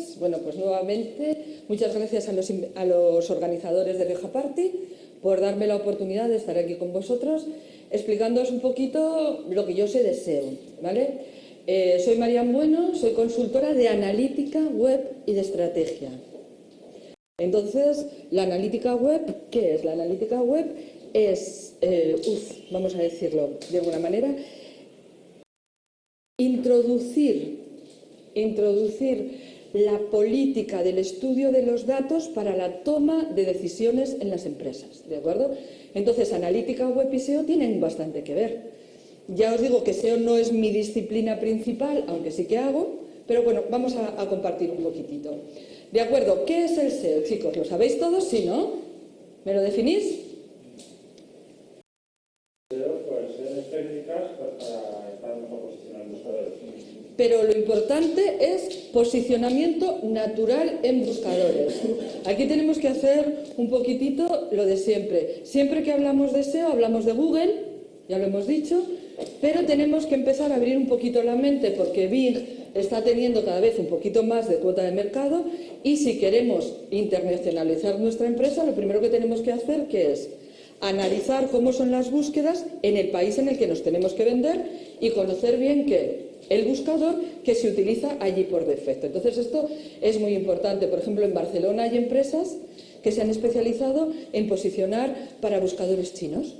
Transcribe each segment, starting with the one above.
gracias. Bueno, pues nuevamente, muchas gracias a los organizadores de Rioja Party por darme la oportunidad de estar aquí con vosotros explicándoos un poquito lo que yo sé de SEO, ¿vale? Soy Marian Bueno, soy consultora de analítica web y de estrategia. Entonces, la analítica web, ¿qué es? La analítica web es, vamos a decirlo de alguna manera, introducir la política del estudio de los datos para la toma de decisiones en las empresas, ¿de acuerdo? Entonces, analítica web y SEO tienen bastante que ver. Ya os digo que SEO no es mi disciplina principal, aunque sí que hago, pero bueno, vamos a compartir un poquitito. ¿De acuerdo? ¿Qué es el SEO, chicos? ¿Lo sabéis todos? ¿Sí, no? ¿Me lo definís? SEO, pues, es técnicas para estar mejor posicionados en buscadores. Pero lo importante es posicionamiento natural en buscadores. Aquí tenemos que hacer un poquitito lo de siempre. Siempre que hablamos de SEO, hablamos de Google, ya lo hemos dicho, pero tenemos que empezar a abrir un poquito la mente porque Bing está teniendo cada vez un poquito más de cuota de mercado y si queremos internacionalizar nuestra empresa, lo primero que tenemos que hacer ¿qué es? Analizar cómo son las búsquedas en el país en el que nos tenemos que vender y conocer bien qué el buscador que se utiliza allí por defecto. Entonces esto es muy importante. Por ejemplo, en Barcelona hay empresas que se han especializado en posicionar para buscadores chinos.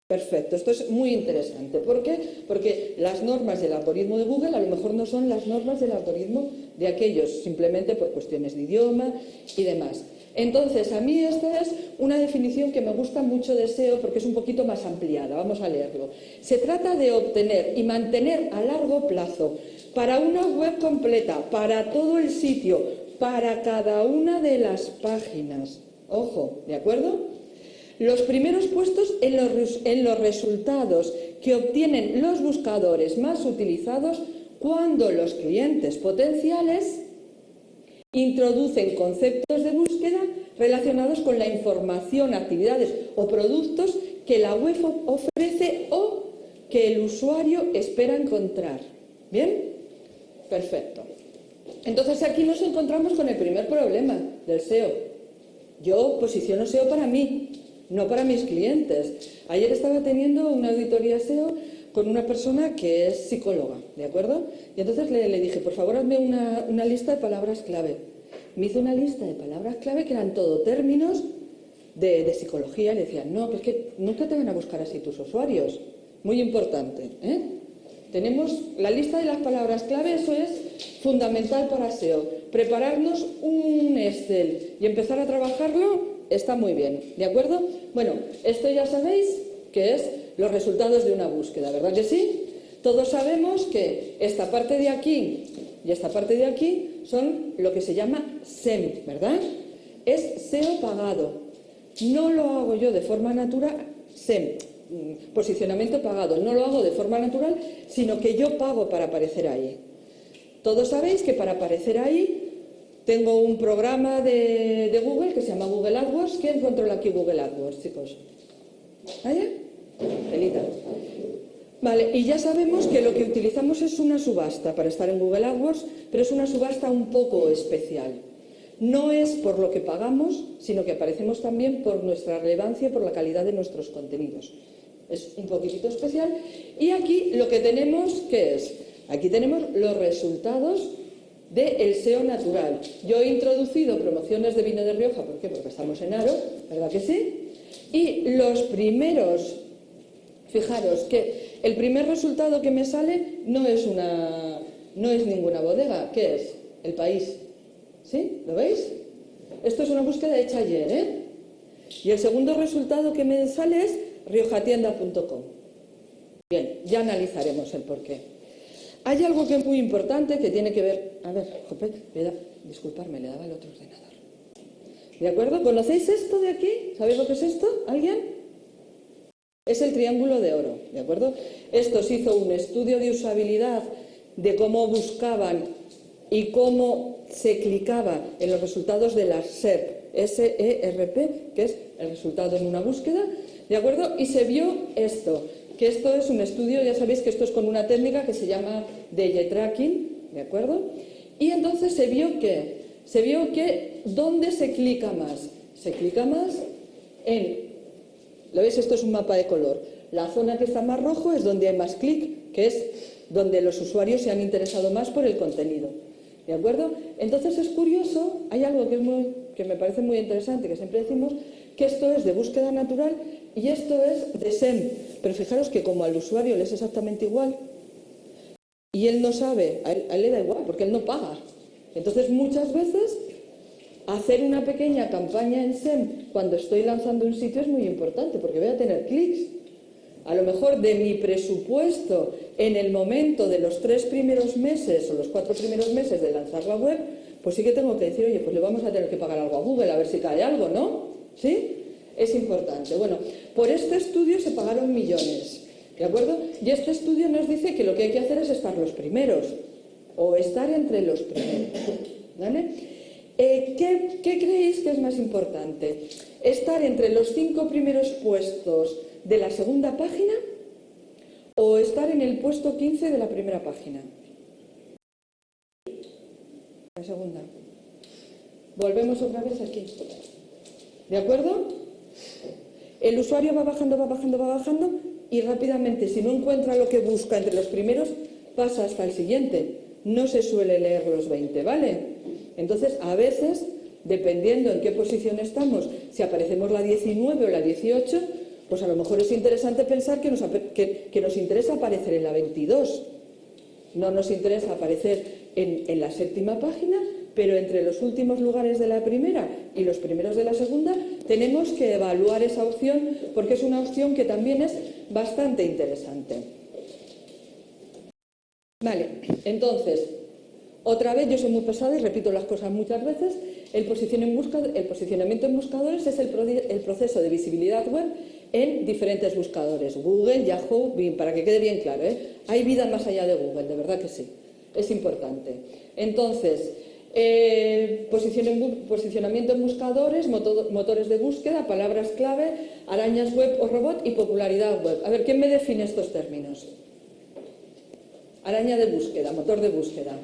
Perfecto, esto es muy interesante. ¿Por qué? Porque las normas del algoritmo de Google a lo mejor no son las normas del algoritmo de aquellos, simplemente por cuestiones de idioma y demás. Entonces, a mí esta es una definición que me gusta mucho de SEO porque es un poquito más ampliada. Vamos a leerlo. Se trata de obtener y mantener a largo plazo para una web completa, para todo el sitio, para cada una de las páginas. Ojo, ¿de acuerdo? Los primeros puestos en los resultados que obtienen los buscadores más utilizados cuando los clientes potenciales introducen conceptos de búsqueda relacionados con la información, actividades o productos que la web ofrece o que el usuario espera encontrar. ¿Bien? Perfecto. Entonces aquí nos encontramos con el primer problema del SEO. Yo posiciono SEO para mí, no para mis clientes. Ayer estaba teniendo una auditoría SEO con una persona que es psicóloga, ¿de acuerdo? Y entonces le dije, por favor, hazme una lista de palabras clave. Me hizo una lista de palabras clave que eran todo términos de psicología. Le decía, no, es que nunca te van a buscar así tus usuarios. Muy importante, ¿eh? Tenemos la lista de las palabras clave, eso es fundamental para SEO. Prepararnos un Excel y empezar a trabajarlo está muy bien, ¿de acuerdo? Bueno, esto ya sabéis que es los resultados de una búsqueda, ¿verdad que sí? Todos sabemos que esta parte de aquí y esta parte de aquí son lo que se llama SEM, ¿verdad? Es SEO pagado. No lo hago yo de forma natural, SEM, posicionamiento pagado, no lo hago de forma natural, sino que yo pago para aparecer ahí. Todos sabéis que para aparecer ahí tengo un programa de Google que se llama Google AdWords. ¿Quién controla aquí Google AdWords, chicos? ¿Vale? Elita. Vale, y ya sabemos que lo que utilizamos es una subasta para estar en Google AdWords, pero es una subasta un poco especial. No es por lo que pagamos, sino que aparecemos también por nuestra relevancia y por la calidad de nuestros contenidos. Es un poquitito especial. Y aquí lo que tenemos, ¿qué es? Aquí tenemos los resultados del SEO natural. Yo he introducido promociones de vino de Rioja, ¿por qué? Porque estamos en Aro, ¿verdad que sí? Y los primeros, fijaros que el primer resultado que me sale no es ninguna bodega, ¿qué es? El País. ¿Sí? ¿Lo veis? Esto es una búsqueda hecha ayer, ¿eh? Y el segundo resultado que me sale es riojatienda.com. Bien, ya analizaremos el porqué. Hay algo que es muy importante que tiene que ver... A ver, jope, disculparme, le daba el otro ordenador. ¿De acuerdo? ¿Conocéis esto de aquí? ¿Sabéis lo que es esto? ¿Alguien? Es el triángulo de oro, ¿de acuerdo? Esto se hizo un estudio de usabilidad de cómo buscaban y cómo se clicaba en los resultados de la SERP, SERP, que es el resultado en una búsqueda, ¿de acuerdo? Y se vio esto, que esto es un estudio, ya sabéis que esto es con una técnica que se llama DG Tracking, ¿de acuerdo? Y entonces se vio que ¿dónde se clica más? Se clica más en, ¿lo veis? Esto es un mapa de color. La zona que está más rojo es donde hay más clic, que es donde los usuarios se han interesado más por el contenido. ¿De acuerdo? Entonces es curioso, hay algo que me parece muy interesante, que siempre decimos, que esto es de búsqueda natural y esto es de SEM. Pero fijaros que como al usuario le es exactamente igual y él no sabe, a él le da igual porque él no paga. Entonces muchas veces hacer una pequeña campaña en SEM cuando estoy lanzando un sitio es muy importante porque voy a tener clics. A lo mejor de mi presupuesto en el momento de los 3 primeros meses o los 4 primeros meses de lanzar la web, pues sí que tengo que decir, oye, pues le vamos a tener que pagar algo a Google a ver si cae algo, ¿no? ¿Sí? Es importante. Bueno, por este estudio se pagaron millones, ¿de acuerdo? Y este estudio nos dice que lo que hay que hacer es estar los primeros o estar entre los primeros, ¿vale? ¿Qué creéis que es más importante? ¿Estar entre los 5 primeros puestos de la segunda página o estar en el puesto 15 de la primera página? La segunda. Volvemos otra vez aquí. ¿De acuerdo? El usuario va bajando y rápidamente, si no encuentra lo que busca entre los primeros, pasa hasta el siguiente. No se suele leer los 20, ¿vale? Entonces, a veces, dependiendo en qué posición estamos, si aparecemos la 19 o la 18, pues a lo mejor es interesante pensar que nos interesa aparecer en la 22. No nos interesa aparecer en la séptima página, pero entre los últimos lugares de la primera y los primeros de la segunda tenemos que evaluar esa opción porque es una opción que también es bastante interesante. Vale, entonces, otra vez yo soy muy pesada y repito las cosas muchas veces. El posicionamiento en buscadores es el proceso de visibilidad web en diferentes buscadores. Google, Yahoo, Bing, para que quede bien claro, ¿eh? Hay vida más allá de Google, de verdad que sí. Es importante. Entonces, posicionamiento en buscadores, motores de búsqueda, palabras clave, arañas web o robot y popularidad web. A ver, ¿quién me define estos términos? Araña de búsqueda, motor de búsqueda.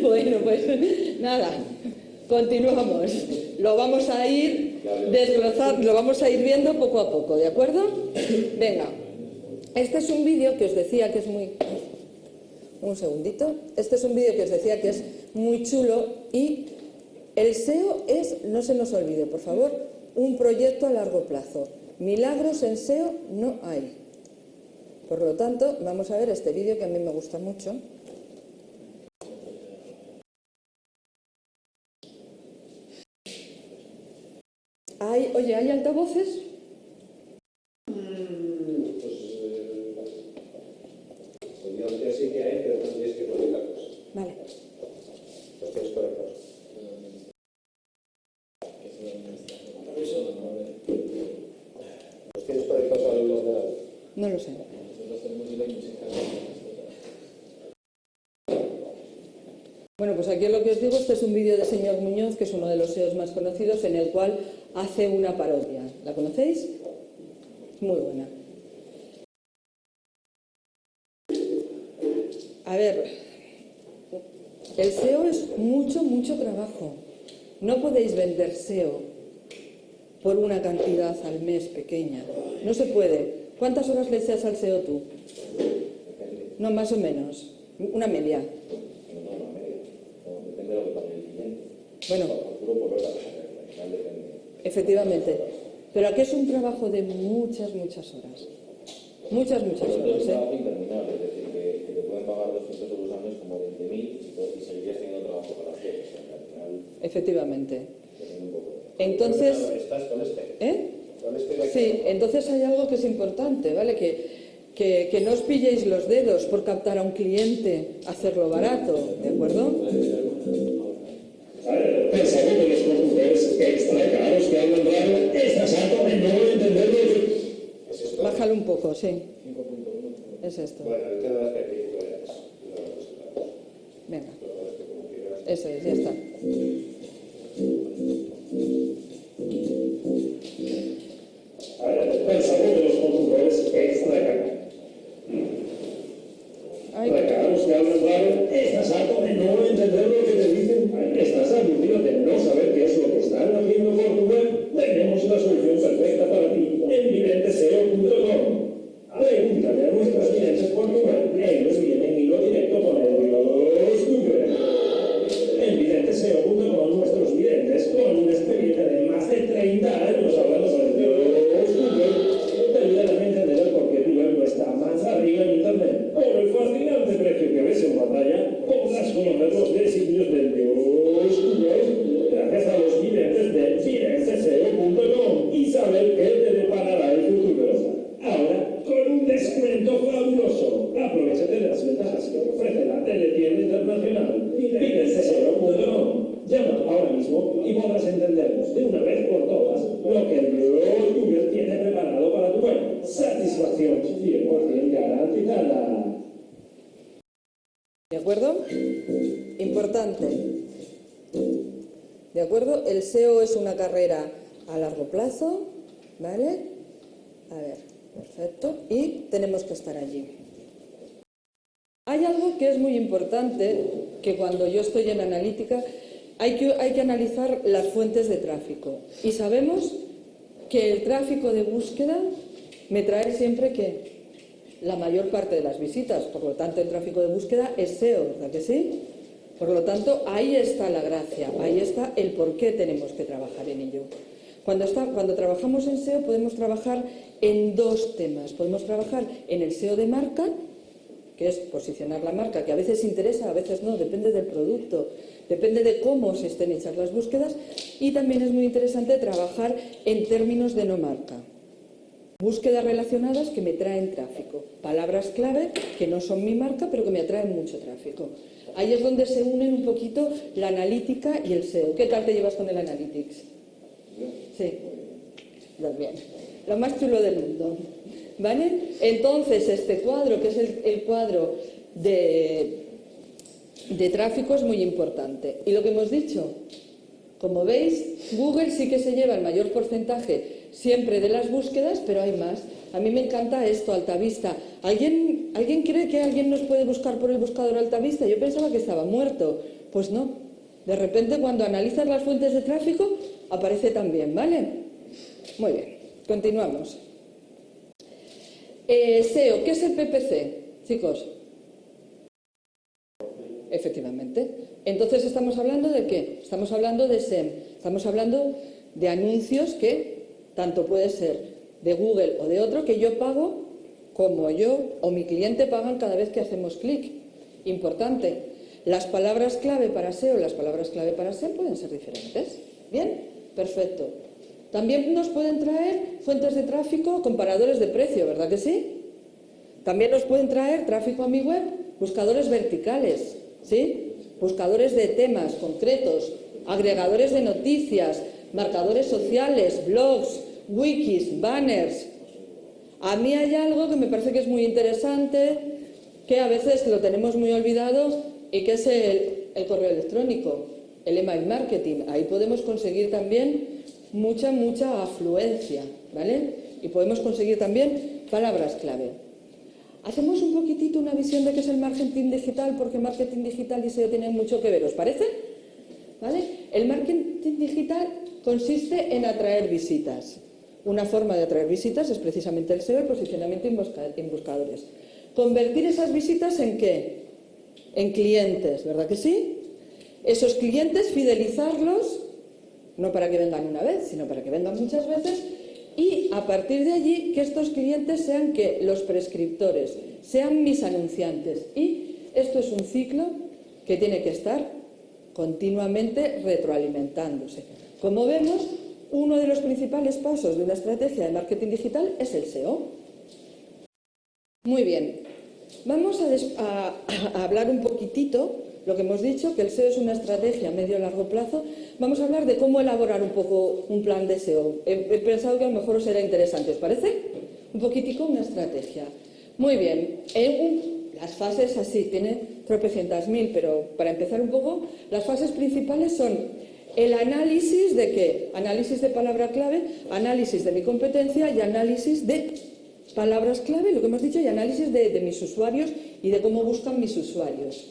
Bueno, pues nada, continuamos. Lo vamos a ir desglosando, lo vamos a ir viendo poco a poco, ¿de acuerdo? Venga, este es un vídeo que os decía que es muy... Un segundito. Este es un vídeo que os decía que es muy chulo y el SEO es, no se nos olvide, por favor, un proyecto a largo plazo. Milagros en SEO no hay. Por lo tanto, vamos a ver este vídeo que a mí me gusta mucho. Oye, ¿hay altavoces? Sí que hay, pero no tienes que conectarlos. Vale. Los tienes conectados. ¿Los tienes conectados al ordenador? No lo sé. Bueno, pues aquí lo que os digo, este es un vídeo de señor Muñoz, que es uno de los SEOs más conocidos, en el cual hace una parodia. ¿La conocéis? Muy buena. A ver, el SEO es mucho trabajo. No podéis vender SEO por una cantidad al mes pequeña. No se puede. ¿Cuántas horas le echas al SEO tú? No, más o menos. Una media. Depende de lo que pague el cliente. Bueno, efectivamente. Pero aquí es un trabajo de muchas horas. Muchas Es horas, un ¿eh? trabajo interminable, es decir, que te pueden pagar 200 euros al mes como 20.000 y seguirías teniendo trabajo para hacer. O sea, que al final Efectivamente. depende un poco. Entonces, ¿Estás con este? ¿eh? ¿Con este de aquí? Sí, entonces hay algo que es importante, ¿vale? Que no os pilléis los dedos por captar a un cliente, hacerlo barato, ¿de acuerdo? Pensando que los conductores extra caros que hablan raro, estás harto de no entenderlo. ¿Es esto? Bájalo un poco, sí. Es esto. Bueno, el tema es que aquí pues, Venga, lo que es que como quieras. eso es, ya está. Pensando que los conductores extra caros. Ay, Caros solución perfecta para ti en videnteseo.com. Pregúntale a nuestros videntes por tu web. Ellos vienen hilo directo con el Dios Google. En videnteseo.com nuestros videntes con una experiencia de más de 30 años hablando con el Dios Google te ayudan a entender el por qué tu web no está más arriba en internet. Por el fascinante precio que ves en pantalla, podrás conocer los designios del Dios Google gracias a los videntes de videnteseo.com y saber qué te deparará el futuro. Ahora, con un descuento fabuloso. Aprovechate de las ventajas que te ofrece la teletienda internacional. Videnteseo.com. Llama ahora mismo y podrás entender de una vez por todas lo que el Dios Google tiene preparado para tu web. Satisfacción 100% garantizada. ¿De acuerdo? Importante. ¿De acuerdo? El SEO es una carrera a largo plazo, ¿vale? A ver, perfecto. Y tenemos que estar allí. Hay algo que es muy importante, que cuando yo estoy en analítica, hay que analizar las fuentes de tráfico. Y sabemos que el tráfico de búsqueda me trae siempre que la mayor parte de las visitas, por lo tanto el tráfico de búsqueda es SEO, ¿verdad que sí? Por lo tanto, ahí está la gracia, ahí está el por qué tenemos que trabajar en ello. Cuando trabajamos en SEO podemos trabajar en dos temas. Podemos trabajar en el SEO de marca, que es posicionar la marca, que a veces interesa, a veces no, depende del producto, depende de cómo se estén hechas las búsquedas, y también es muy interesante trabajar en términos de no marca. Búsquedas relacionadas que me traen tráfico, palabras clave que no son mi marca pero que me atraen mucho tráfico. Ahí es donde se unen un poquito la analítica y el SEO. ¿Qué tal te llevas con el Analytics? Sí, bien. Lo más chulo del mundo. ¿Vale? Entonces, este cuadro, que es el cuadro de tráfico, es muy importante. Y lo que hemos dicho, como veis, Google sí que se lleva el mayor porcentaje siempre de las búsquedas, pero hay más. A mí me encanta esto, Altavista. ¿Alguien cree que alguien nos puede buscar por el buscador Altavista? Yo pensaba que estaba muerto. Pues no. De repente, cuando analizas las fuentes de tráfico, aparece también, ¿vale? Muy bien, continuamos. SEO, ¿qué es el PPC, chicos? Efectivamente. Entonces, ¿estamos hablando de qué? Estamos hablando de SEM. Estamos hablando de anuncios que tanto puede ser de Google o de otro, que yo pago, como yo o mi cliente pagan cada vez que hacemos clic. Importante. Las palabras clave para SEO, las palabras clave para SEM pueden ser diferentes. ¿Bien? Perfecto. También nos pueden traer fuentes de tráfico, comparadores de precio, ¿verdad que sí? También nos pueden traer tráfico a mi web, buscadores verticales, ¿sí? Buscadores de temas concretos, agregadores de noticias, marcadores sociales, blogs, wikis, banners. A mí hay algo que me parece que es muy interesante, que a veces lo tenemos muy olvidado, y que es el correo electrónico, el email marketing. Ahí podemos conseguir también mucha afluencia, ¿vale? Y podemos conseguir también palabras clave. Hacemos un poquitito una visión de qué es el marketing digital, porque marketing digital y SEO tienen mucho que ver, ¿os parece? ¿Vale? El marketing digital consiste en atraer visitas. Una forma de atraer visitas es precisamente el SEO, el posicionamiento en buscadores. Convertir esas visitas ¿en qué? En clientes, ¿verdad que sí? Esos clientes, fidelizarlos, no para que vengan una vez, sino para que vengan muchas veces, y a partir de allí que estos clientes sean ¿qué? Los prescriptores, sean mis anunciantes. Y esto es un ciclo que tiene que estar continuamente retroalimentándose. Como vemos, uno de los principales pasos de una estrategia de marketing digital es el SEO. Muy bien, vamos a hablar un poquitito, lo que hemos dicho, que el SEO es una estrategia a medio y largo plazo. Vamos a hablar de cómo elaborar un poco un plan de SEO. He pensado que a lo mejor os será interesante, ¿os parece? Un poquitico una estrategia. Muy bien, las fases así, tiene tropecientas mil, pero para empezar un poco, las fases principales son el análisis de ¿qué? Análisis de palabra clave, análisis de mi competencia y análisis de palabras clave, lo que hemos dicho, y análisis de mis usuarios y de cómo buscan mis usuarios.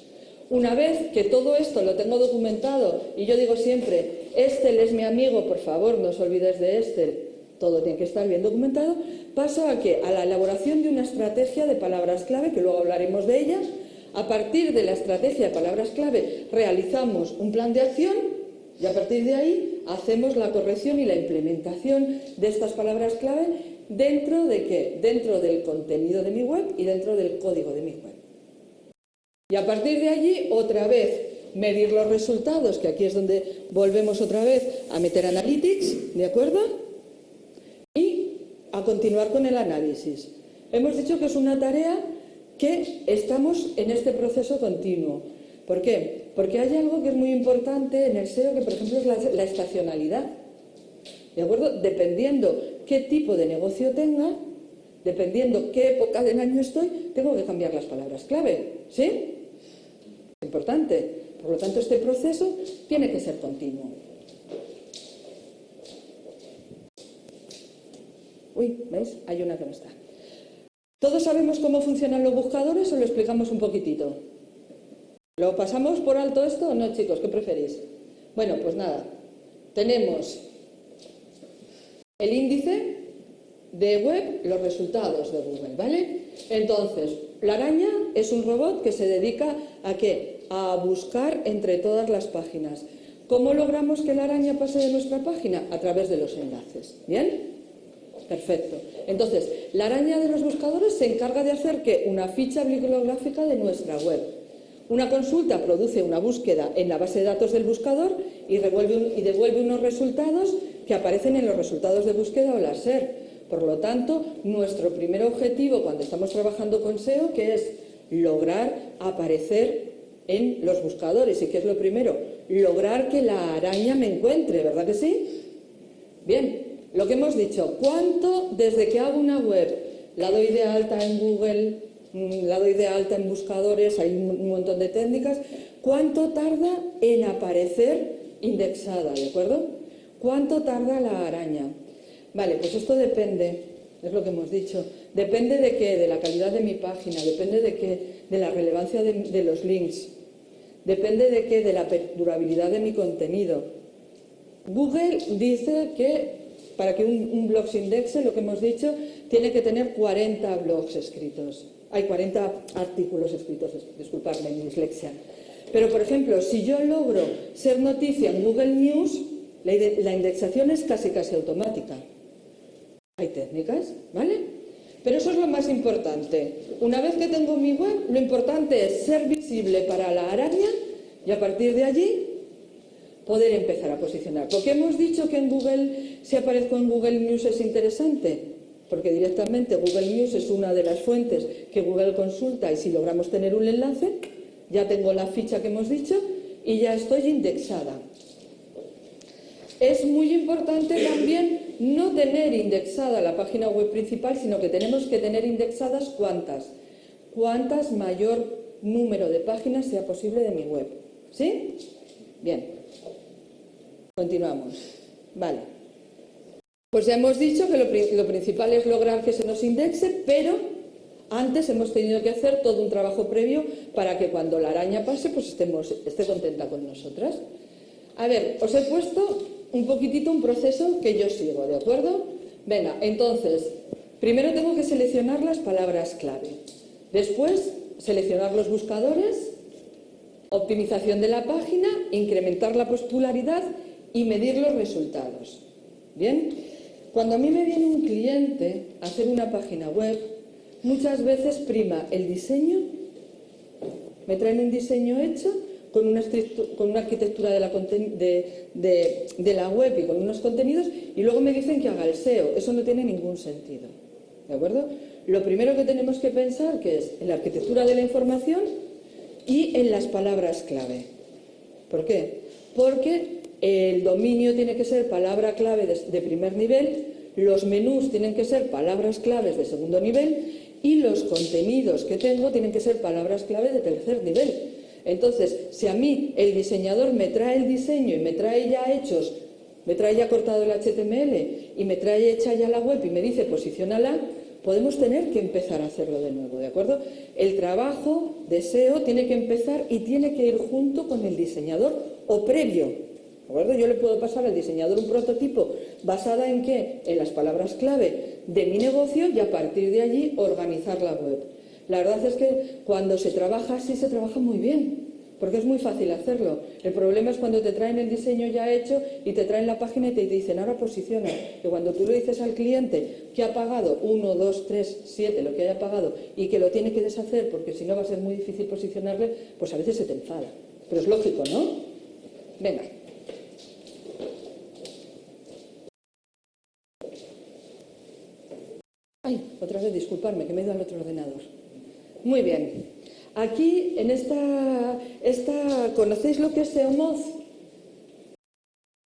Una vez que todo esto lo tengo documentado, y yo digo siempre, Excel es mi amigo, por favor, no os olvidéis de Excel, todo tiene que estar bien documentado, paso a ¿qué? A la elaboración de una estrategia de palabras clave, que luego hablaremos de ella. A partir de la estrategia de palabras clave realizamos un plan de acción y a partir de ahí hacemos la corrección y la implementación de estas palabras clave ¿dentro de qué? Dentro del contenido de mi web y dentro del código de mi web. Y a partir de allí, otra vez, medir los resultados, que aquí es donde volvemos otra vez a meter Analytics, ¿de acuerdo? Y a continuar con el análisis. Hemos dicho que es una tarea que estamos en este proceso continuo. ¿Por qué? Porque hay algo que es muy importante en el SEO, que por ejemplo es la estacionalidad. ¿De acuerdo? Dependiendo qué tipo de negocio tenga, dependiendo qué época del año estoy, tengo que cambiar las palabras clave. ¿Sí? Es importante. Por lo tanto, este proceso tiene que ser continuo. Uy, ¿veis? Hay una que no está. ¿Todos sabemos cómo funcionan los buscadores o lo explicamos un poquitito? ¿Lo pasamos por alto esto o no, chicos? ¿Qué preferís? Bueno, pues nada. Tenemos el índice de web, los resultados de Google, ¿vale? Entonces, la araña es un robot que se dedica ¿a qué? A buscar entre todas las páginas. ¿Cómo logramos que la araña pase de nuestra página? A través de los enlaces. ¿Bien? Perfecto. Entonces, la araña de los buscadores se encarga de hacer ¿qué? Una ficha bibliográfica de nuestra web. Una consulta produce una búsqueda en la base de datos del buscador y devuelve unos resultados que aparecen en los resultados de búsqueda o la SER. Por lo tanto, nuestro primer objetivo cuando estamos trabajando con SEO, que es lograr aparecer en los buscadores. ¿Y qué es lo primero? Lograr que la araña me encuentre, ¿verdad que sí? Bien, lo que hemos dicho, ¿cuánto desde que hago una web la doy de alta en Google, la doy de alta en buscadores, hay un montón de técnicas, cuánto tarda en aparecer indexada, ¿de acuerdo? ¿Cuánto tarda la araña? Vale, pues esto depende, es lo que hemos dicho, depende de qué, de la calidad de mi página, depende de qué, de la relevancia de los links, depende de qué, de la durabilidad de mi contenido. Google dice que para que un blog se indexe, lo que hemos dicho, tiene que tener 40 blogs escritos. Hay 40 artículos escritos, disculpadme mi dislexia. Pero, por ejemplo, si yo logro ser noticia en Google News, la indexación es casi automática. Hay técnicas, ¿vale? Pero eso es lo más importante. Una vez que tengo mi web, lo importante es ser visible para la araña y a partir de allí poder empezar a posicionar. ¿Por qué hemos dicho que en Google, si aparezco en Google News es interesante? Porque directamente Google News es una de las fuentes que Google consulta y si logramos tener un enlace, ya tengo la ficha que hemos dicho y ya estoy indexada. Es muy importante también no tener indexada la página web principal, sino que tenemos que tener indexadas cuantas mayor número de páginas sea posible de mi web. ¿Sí? Bien. Continuamos. Vale. Pues ya hemos dicho que lo principal es lograr que se nos indexe, pero antes hemos tenido que hacer todo un trabajo previo para que cuando la araña pase, pues esté contenta con nosotras. A ver, os he puesto un poquitito un proceso que yo sigo, ¿de acuerdo? Venga, entonces, primero tengo que seleccionar las palabras clave. Después, seleccionar los buscadores, optimización de la página, incrementar la popularidad y medir los resultados. ¿Bien? Cuando a mí me viene un cliente a hacer una página web, muchas veces prima el diseño, me traen un diseño hecho con una arquitectura de la web y con unos contenidos y luego me dicen que haga el SEO. Eso no tiene ningún sentido. ¿De acuerdo? Lo primero que tenemos que pensar que es en la arquitectura de la información y en las palabras clave. ¿Por qué? Porque el dominio tiene que ser palabra clave de primer nivel, los menús tienen que ser palabras claves de segundo nivel y los contenidos que tengo tienen que ser palabras clave de tercer nivel. Entonces, si a mí el diseñador me trae el diseño y me trae ya hechos, me trae ya cortado el HTML y me trae hecha ya la web y me dice posiciónala, podemos tener que empezar a hacerlo de nuevo, ¿de acuerdo? El trabajo de SEO tiene que empezar y tiene que ir junto con el diseñador o previo acuerdo? Yo le puedo pasar al diseñador un prototipo basada en qué? En las palabras clave de mi negocio y a partir de allí organizar la web. La verdad es que cuando se trabaja así se trabaja muy bien, porque es muy fácil hacerlo. El problema es cuando te traen el diseño ya hecho y te traen la página y te dicen ahora posiciona. Que cuando tú le dices al cliente que ha pagado 1, 2, 3, 7, lo que haya pagado y que lo tiene que deshacer porque si no va a ser muy difícil posicionarle, pues a veces se te enfada. Pero es lógico, ¿no? Venga. Ay, otra vez disculparme, que me he ido al otro ordenador. Muy bien. Aquí, en esta ¿conocéis lo que es SEOmoz?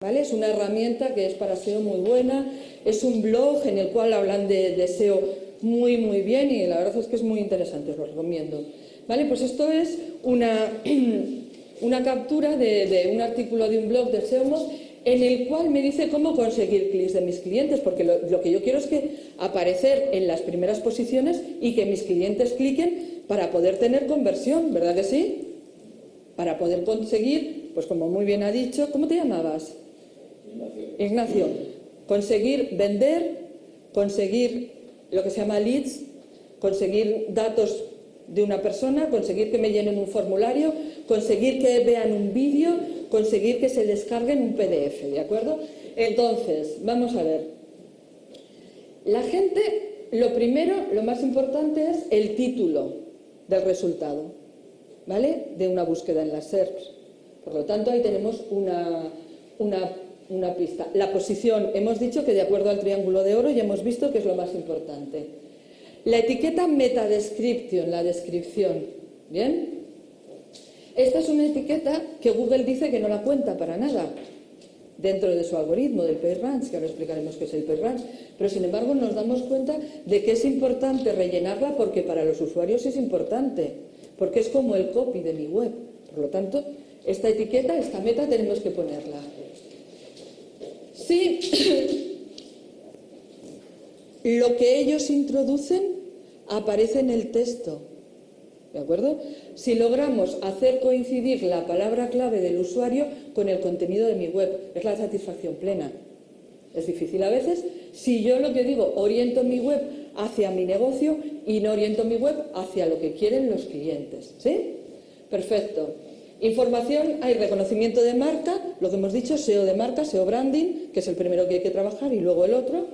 ¿Vale? Es una herramienta que es para SEO muy buena, es un blog en el cual hablan de SEO muy bien y la verdad es que es muy interesante, os lo recomiendo. ¿Vale? Pues esto es una captura de un artículo de un blog de SEOmoz en el cual me dice cómo conseguir clics de mis clientes, porque lo que yo quiero es que aparecer en las primeras posiciones y que mis clientes cliquen para poder tener conversión, ¿verdad que sí? Para poder conseguir, pues como muy bien ha dicho, ¿cómo te llamabas? Ignacio. Conseguir vender, conseguir lo que se llama leads, conseguir datos de una persona, conseguir que me llenen un formulario, conseguir que vean un vídeo, conseguir que se descarguen un PDF, ¿de acuerdo? Entonces, vamos a ver. La gente, lo primero, lo más importante es el título del resultado, ¿vale? De una búsqueda en las SERPs. Por lo tanto, ahí tenemos una pista. La posición, hemos dicho que de acuerdo al triángulo de oro ya hemos visto que es lo más importante. La etiqueta meta description, la descripción, ¿bien? Esta es una etiqueta que Google dice que no la cuenta para nada dentro de su algoritmo del PageRank, que ahora explicaremos qué es el PageRank, pero sin embargo nos damos cuenta de que es importante rellenarla porque para los usuarios es importante, porque es como el copy de mi web. Por lo tanto, esta etiqueta, esta meta tenemos que ponerla. Sí, lo que ellos introducen aparece en el texto, ¿de acuerdo? Si logramos hacer coincidir la palabra clave del usuario con el contenido de mi web, es la satisfacción plena. Es difícil a veces si yo lo que digo, oriento mi web hacia mi negocio y no oriento mi web hacia lo que quieren los clientes. ¿Sí? Perfecto. Información, hay reconocimiento de marca, lo que hemos dicho, SEO de marca, SEO branding, que es el primero que hay que trabajar y luego el otro.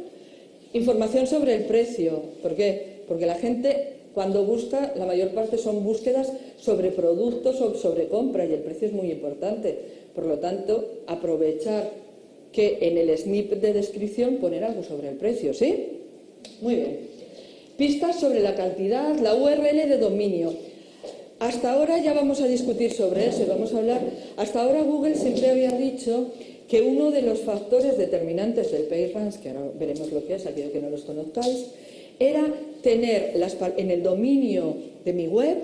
Información sobre el precio. ¿Por qué? Porque la gente cuando busca, la mayor parte son búsquedas sobre productos o sobre compra y el precio es muy importante. Por lo tanto, aprovechar que en el snippet de descripción poner algo sobre el precio, ¿sí? Muy bien. Pistas sobre la cantidad, la URL de dominio. Hasta ahora ya vamos a discutir sobre eso y vamos a hablar. Hasta ahora Google siempre había dicho que uno de los factores determinantes del PageRank, que ahora veremos lo que es, aquello que no los conozcáis, era tener en el dominio de mi web,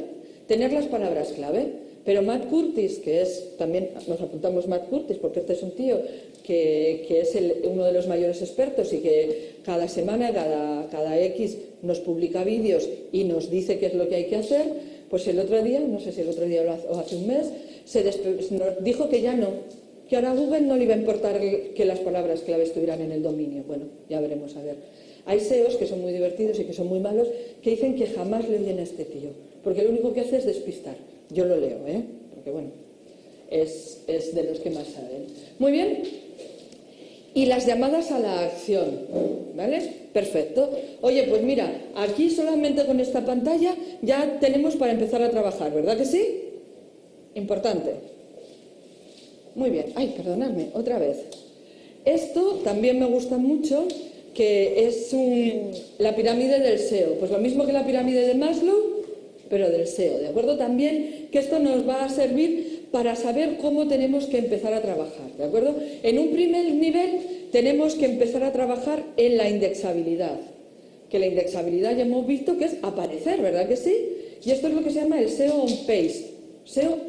tener las palabras clave. Pero Matt Curtis, que es, también nos apuntamos Matt Curtis, porque este es un tío que es uno de los mayores expertos y que cada semana, cada X, nos publica vídeos y nos dice qué es lo que hay que hacer, pues el otro día, no sé si el otro día o hace un mes, nos dijo que ya no, que ahora a Google no le iba a importar que las palabras clave estuvieran en el dominio. Bueno, ya veremos, a ver. Hay SEOs que son muy divertidos y que son muy malos, que dicen que jamás le oyen a este tío, porque lo único que hace es despistar. Yo lo leo, porque bueno, es de los que más saben. Muy bien. Y las llamadas a la acción, ¿vale? Perfecto. Oye, pues mira, aquí solamente con esta pantalla ya tenemos para empezar a trabajar, ¿verdad que sí? Importante. Muy bien. Ay, perdonadme, otra vez. Esto también me gusta mucho, que es la pirámide del SEO. Pues lo mismo que la pirámide de Maslow, pero del SEO, ¿de acuerdo? También que esto nos va a servir para saber cómo tenemos que empezar a trabajar, ¿de acuerdo? En un primer nivel tenemos que empezar a trabajar en la indexabilidad, que la indexabilidad ya hemos visto que es aparecer, ¿verdad que sí? Y esto es lo que se llama el SEO on page,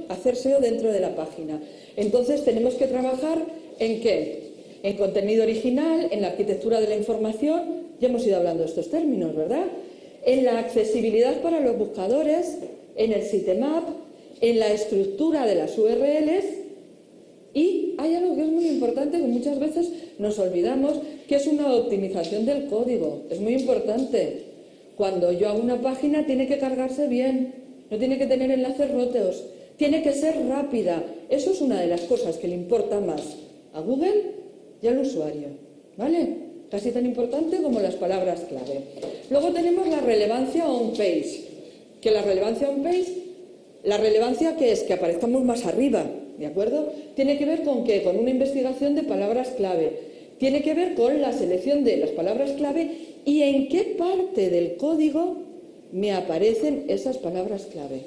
hacer SEO dentro de la página. Entonces tenemos que trabajar ¿en qué? En contenido original, en la arquitectura de la información, ya hemos ido hablando de estos términos, ¿verdad? En la accesibilidad para los buscadores, en el sitemap, en la estructura de las URLs Y hay algo que es muy importante, que muchas veces nos olvidamos, que es una optimización del código. Es muy importante. Cuando yo hago una página tiene que cargarse bien, no tiene que tener enlaces rotos, tiene que ser rápida. Eso es una de las cosas que le importa más a Google y al usuario, ¿vale? Casi tan importante como las palabras clave. Luego tenemos la relevancia on-page, que la relevancia on-page, la relevancia que es que aparezcamos más arriba, ¿de acuerdo? Tiene que ver con ¿qué? Con una investigación de palabras clave. Tiene que ver con la selección de las palabras clave y en qué parte del código me aparecen esas palabras clave.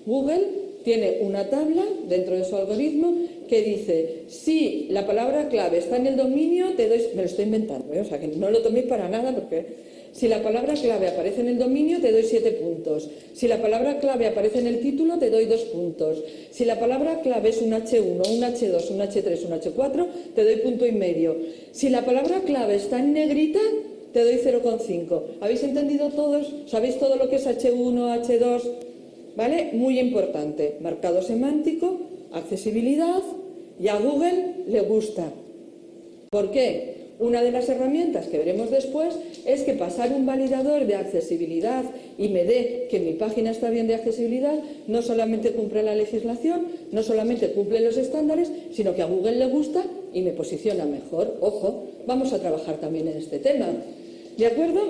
Google tiene una tabla dentro de su algoritmo que dice, si la palabra clave está en el dominio, te doy, me lo estoy inventando, o sea que no lo toméis para nada porque si la palabra clave aparece en el dominio, te doy 7 puntos. Si la palabra clave aparece en el título, te doy 2 puntos. Si la palabra clave es un H1, un H2, un H3, un H4, te doy punto y medio. Si la palabra clave está en negrita, te doy 0,5. ¿Habéis entendido todos? ¿Sabéis todo lo que es H1, H2? ¿Vale? Muy importante. Marcado semántico, accesibilidad, y a Google le gusta. ¿Por qué? Una de las herramientas que veremos después es que pasar un validador de accesibilidad y me dé que mi página está bien de accesibilidad, no solamente cumple la legislación, no solamente cumple los estándares, sino que a Google le gusta y me posiciona mejor. Ojo, vamos a trabajar también en este tema. ¿De acuerdo?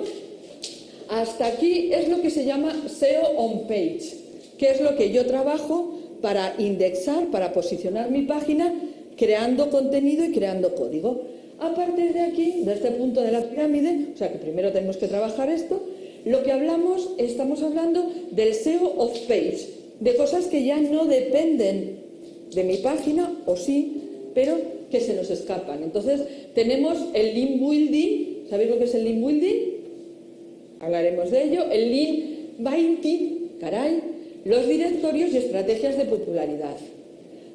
Hasta aquí es lo que se llama SEO on page, que es lo que yo trabajo para indexar, para posicionar mi página, creando contenido y creando código. A partir de aquí, de este punto de la pirámide, o sea que primero tenemos que trabajar esto, lo que hablamos, estamos hablando del SEO off page, de cosas que ya no dependen de mi página, o sí, pero que se nos escapan. Entonces, tenemos el link building. ¿Sabéis lo que es el link building? Hablaremos de ello. El link binding, caray, los directorios y estrategias de popularidad.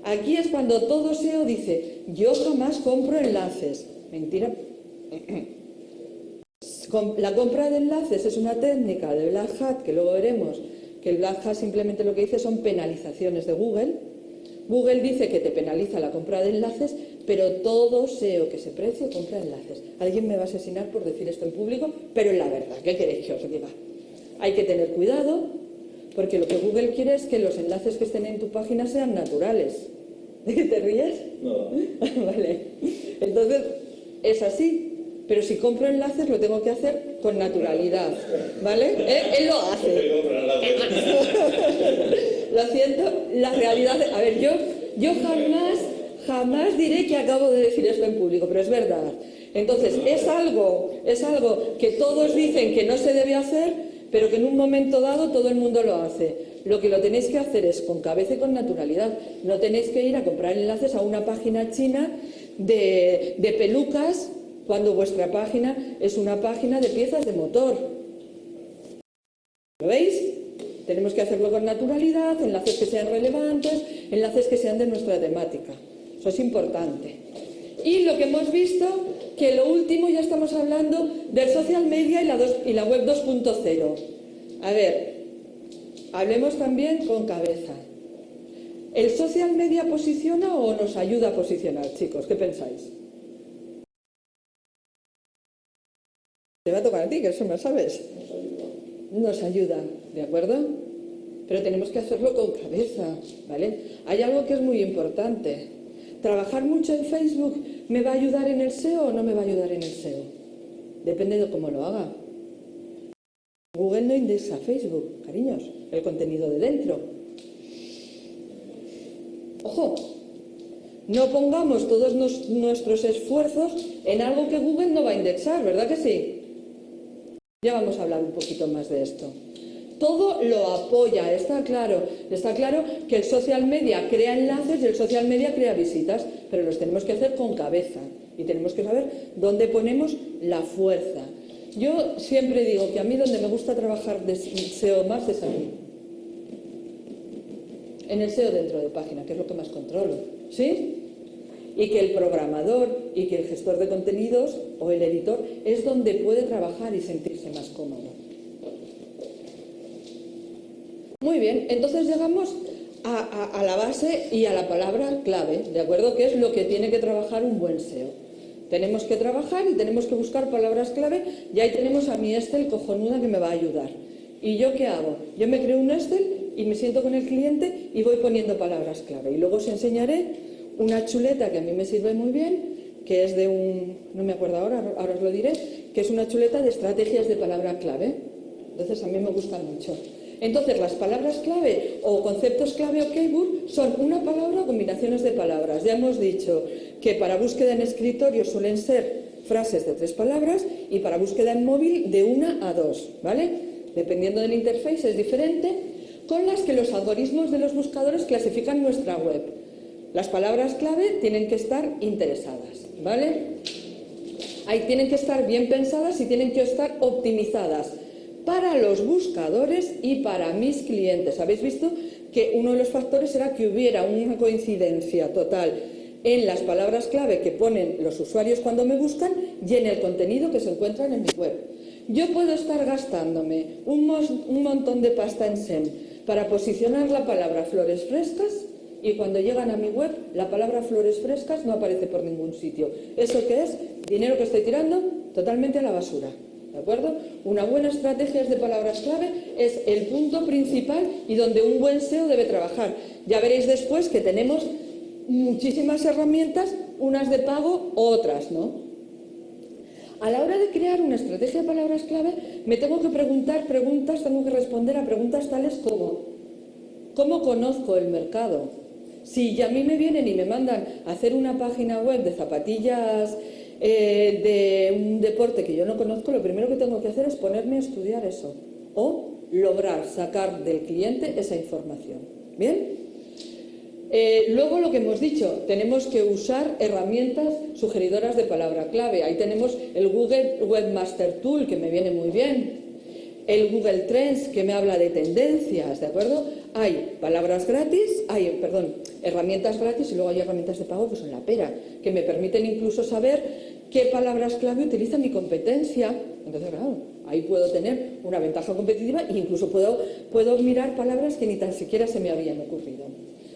Aquí es cuando todo SEO dice, yo jamás compro enlaces. Mentira. La compra de enlaces es una técnica de Black Hat, que luego veremos, que el Black Hat simplemente lo que dice son penalizaciones de Google. Google dice que te penaliza la compra de enlaces, pero todo SEO que se precie compra enlaces. Alguien me va a asesinar por decir esto en público, pero es la verdad. ¿Qué queréis que os diga? Hay que tener cuidado, porque lo que Google quiere es que los enlaces que estén en tu página sean naturales. ¿De qué te ríes? No. Vale. Entonces, es así. Pero si compro enlaces lo tengo que hacer con naturalidad. ¿Vale? Él lo hace. Lo siento, la realidad... A ver, yo jamás diré que acabo de decir esto en público, pero es verdad. Entonces, es algo que todos dicen que no se debe hacer, pero que en un momento dado todo el mundo lo hace. Lo que lo tenéis que hacer es con cabeza y con naturalidad. No tenéis que ir a comprar enlaces a una página china de pelucas cuando vuestra página es una página de piezas de motor. ¿Lo veis? Tenemos que hacerlo con naturalidad, enlaces que sean relevantes, enlaces que sean de nuestra temática. Eso es importante. Y lo que hemos visto, que lo último ya estamos hablando del social media y la web 2.0. A ver, hablemos también con cabeza. ¿El social media posiciona o nos ayuda a posicionar, chicos? ¿Qué pensáis? Te va a tocar a ti, que eso no sabes. Nos ayuda, ¿de acuerdo? Pero tenemos que hacerlo con cabeza, ¿vale? Hay algo que es muy importante. ¿Trabajar mucho en Facebook me va a ayudar en el SEO o no me va a ayudar en el SEO? Depende de cómo lo haga. Google no indexa Facebook, cariños, el contenido de dentro. Ojo, no pongamos todos nuestros esfuerzos en algo que Google no va a indexar, ¿verdad que sí? Ya vamos a hablar un poquito más de esto. Todo lo apoya, está claro que el social media crea enlaces y el social media crea visitas, pero los tenemos que hacer con cabeza y tenemos que saber dónde ponemos la fuerza. Yo siempre digo que a mí donde me gusta trabajar de SEO más es aquí. En el SEO dentro de página, que es lo que más controlo, ¿sí? Y que el programador y que el gestor de contenidos o el editor es donde puede trabajar y sentirse más cómodo. Muy bien, entonces llegamos a la base y a la palabra clave, ¿de acuerdo? Que es lo que tiene que trabajar un buen SEO. Tenemos que trabajar y tenemos que buscar palabras clave, y ahí tenemos a mi Excel cojonuda que me va a ayudar. ¿Y yo qué hago? Yo me creo un Excel y me siento con el cliente y voy poniendo palabras clave. Y luego os enseñaré una chuleta que a mí me sirve muy bien, que es de no me acuerdo ahora os lo diré, que es una chuleta de estrategias de palabra clave. Entonces a mí me gusta mucho. Entonces las palabras clave o conceptos clave o keyword son una palabra o combinaciones de palabras. Ya hemos dicho que para búsqueda en escritorio suelen ser frases de 3 palabras y para búsqueda en móvil de 1 a 2, ¿vale? Dependiendo del interface es diferente, con las que los algoritmos de los buscadores clasifican nuestra web. Las palabras clave tienen que estar interesadas, ¿vale? Ahí tienen que estar bien pensadas y tienen que estar optimizadas para los buscadores y para mis clientes. Habéis visto que uno de los factores era que hubiera una coincidencia total en las palabras clave que ponen los usuarios cuando me buscan y en el contenido que se encuentran en mi web. Yo puedo estar gastándome un montón de pasta en SEM para posicionar la palabra flores frescas y cuando llegan a mi web la palabra flores frescas no aparece por ningún sitio. ¿Eso qué es? Dinero que estoy tirando totalmente a la basura. ¿De acuerdo? Una buena estrategia de palabras clave es el punto principal y donde un buen SEO debe trabajar. Ya veréis después que tenemos muchísimas herramientas, unas de pago, otras no. A la hora de crear una estrategia de palabras clave, me tengo que preguntar preguntas, tengo que responder a preguntas tales como ¿cómo conozco el mercado? Si a mí me vienen y me mandan a hacer una página web de zapatillas de un deporte que yo no conozco, lo primero que tengo que hacer es ponerme a estudiar eso o lograr sacar del cliente esa información. ¿Bien? Luego lo que hemos dicho, tenemos que usar herramientas sugeridoras de palabra clave. Ahí tenemos el Google Webmaster Tool, que me viene muy bien, el Google Trends, que me habla de tendencias, ¿de acuerdo? Hay herramientas gratis y luego hay herramientas de pago que son la pera, que me permiten incluso saber qué palabras clave utiliza mi competencia. Entonces, claro, ahí puedo tener una ventaja competitiva e incluso puedo mirar palabras que ni tan siquiera se me habían ocurrido.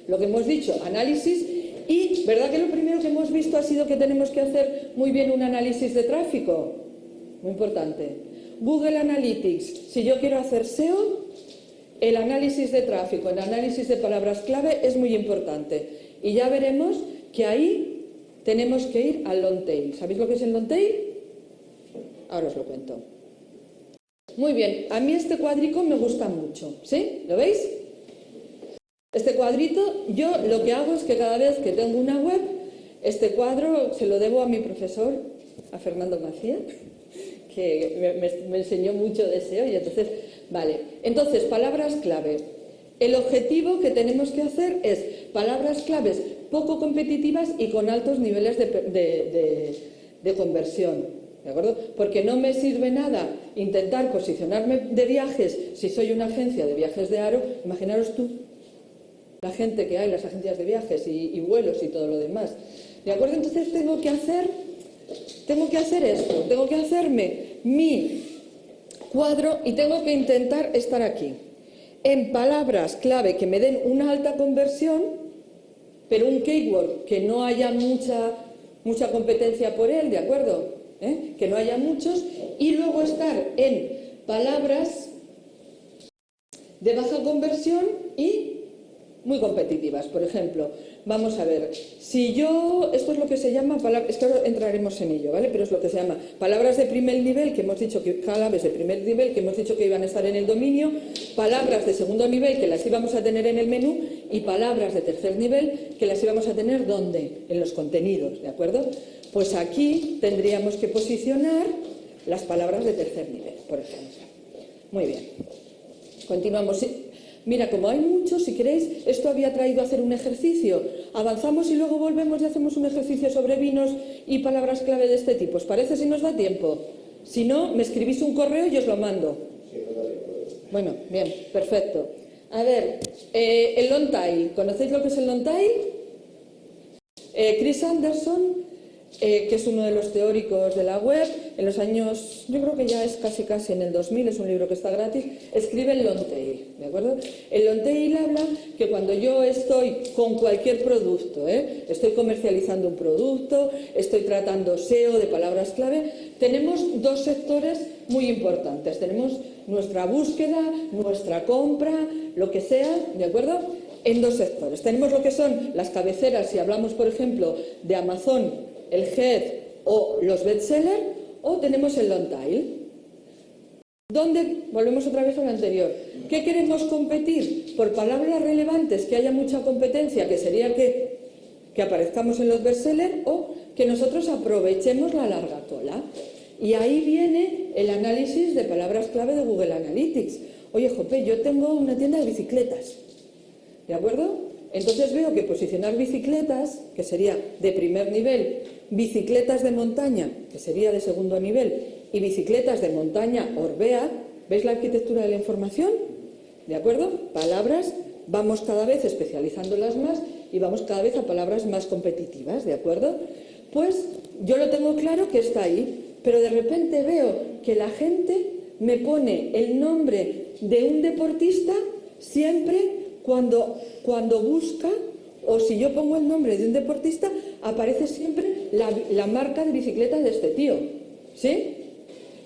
Lo que hemos dicho, análisis, y ¿verdad que lo primero que hemos visto ha sido que tenemos que hacer muy bien un análisis de tráfico? Muy importante. Google Analytics, si yo quiero hacer SEO, el análisis de tráfico, el análisis de palabras clave es muy importante. Y ya veremos que ahí tenemos que ir al long tail. ¿Sabéis lo que es el long tail? Ahora os lo cuento. Muy bien, a mí este cuadrico me gusta mucho, ¿sí? ¿Lo veis? Este cuadrito, yo lo que hago es que cada vez que tengo una web, este cuadro se lo debo a mi profesor, a Fernando Macías, que me enseñó mucho de SEO y entonces, vale. Entonces, palabras clave. El objetivo que tenemos que hacer es palabras claves poco competitivas y con altos niveles de conversión, ¿de acuerdo? Porque no me sirve nada intentar posicionarme de viajes si soy una agencia de viajes de Aro. Imaginaros tú la gente que hay, las agencias de viajes y vuelos y todo lo demás. ¿De acuerdo? Entonces tengo que hacer esto, tengo que hacerme mi cuadro y tengo que intentar estar aquí. En palabras clave que me den una alta conversión, pero un keyword que no haya mucha competencia por él, ¿de acuerdo? Que no haya muchos, y luego estar en palabras de baja conversión y muy competitivas. Por ejemplo, vamos a ver, si yo, esto es lo que se llama, es que ahora entraremos en ello, ¿vale? Pero es lo que se llama palabras de primer nivel, que hemos dicho que claves de primer nivel, que hemos dicho que iban a estar en el dominio, palabras de segundo nivel, que las íbamos a tener en el menú, y palabras de tercer nivel, que las íbamos a tener, ¿dónde? En los contenidos, ¿de acuerdo? Pues aquí tendríamos que posicionar las palabras de tercer nivel, por ejemplo. Muy bien. Continuamos. Mira, como hay muchos, si queréis, esto había traído a hacer un ejercicio. Avanzamos y luego volvemos y hacemos un ejercicio sobre vinos y palabras clave de este tipo. ¿Os parece si nos da tiempo? Si no, me escribís un correo y os lo mando. Bueno, bien, perfecto. A ver, el long tail. ¿Conocéis lo que es el long tail? Chris Anderson que es uno de los teóricos de la web, en los años, yo creo que ya es casi en el 2000, es un libro que está gratis, escribe el long tail, ¿de acuerdo? El long tail habla que cuando yo estoy con cualquier producto, estoy comercializando un producto, estoy tratando SEO de palabras clave, tenemos dos sectores muy importantes. Tenemos nuestra búsqueda, nuestra compra, lo que sea, ¿de acuerdo? En dos sectores. Tenemos lo que son las cabeceras, si hablamos, por ejemplo, de Amazon, el Head o los bestsellers, o tenemos el long tail. ¿Dónde? Volvemos otra vez a lo anterior. ¿Qué queremos competir? Por palabras relevantes, que haya mucha competencia, que sería que aparezcamos en los bestsellers, o que nosotros aprovechemos la larga cola. Y ahí viene el análisis de palabras clave de Google Analytics. Oye, Jope, yo tengo una tienda de bicicletas, ¿de acuerdo? Entonces veo que posicionar bicicletas, que sería de primer nivel, bicicletas de montaña, que sería de segundo nivel, y bicicletas de montaña Orbea, ¿veis la arquitectura de la información? ¿De acuerdo? Palabras, vamos cada vez especializándolas más y vamos cada vez a palabras más competitivas, ¿de acuerdo? Pues yo lo tengo claro que está ahí, pero de repente veo que la gente me pone el nombre de un deportista siempre cuando busca, o si yo pongo el nombre de un deportista, aparece siempre la marca de bicicleta de este tío, ¿sí?